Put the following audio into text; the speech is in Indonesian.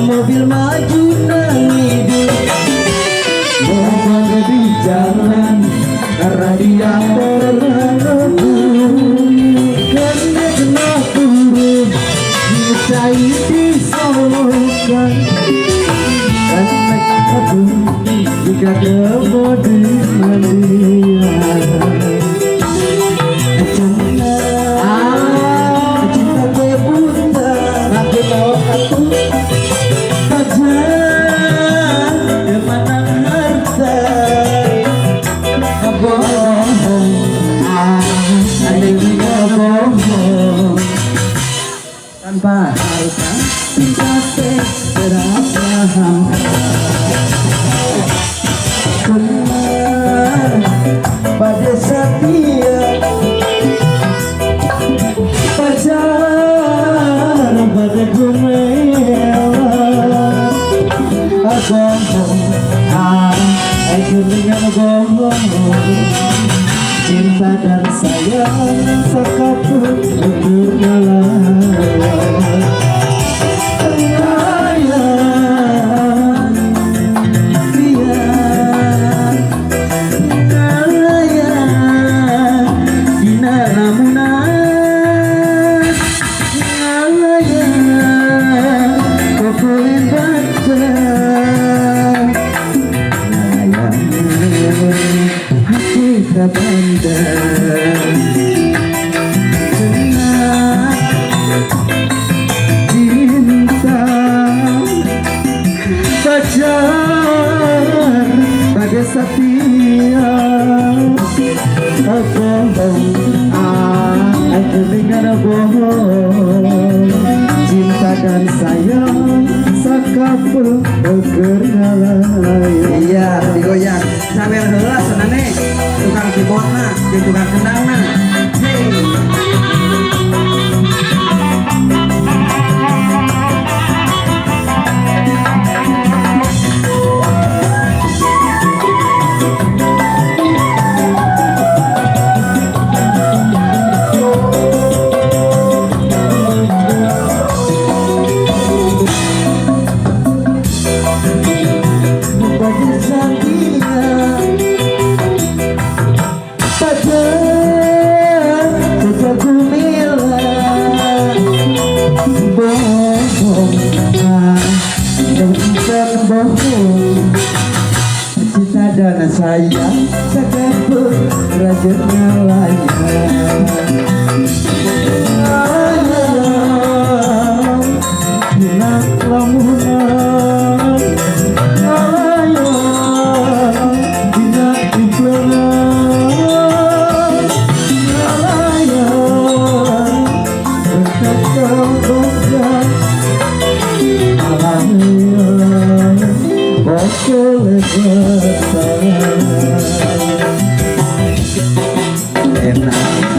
Mobil maju dan hidup berada di jalan radiator rebus karena kena turun dicai disolokan karena aku jika debu di mandian cinta kebuta aku tahu aku tanpa harta kita berpaham benar pada setia pacar pada gumewan agong aku dengan agong cinta dan sayang sekapun untuk setia, biasa nih tukang keyboard nah di tukang kendang nah cinta dan sayang sekapur rajanya layang ayang hilang lamunan ayang hilang ikhlas ayang berkata bongkar enak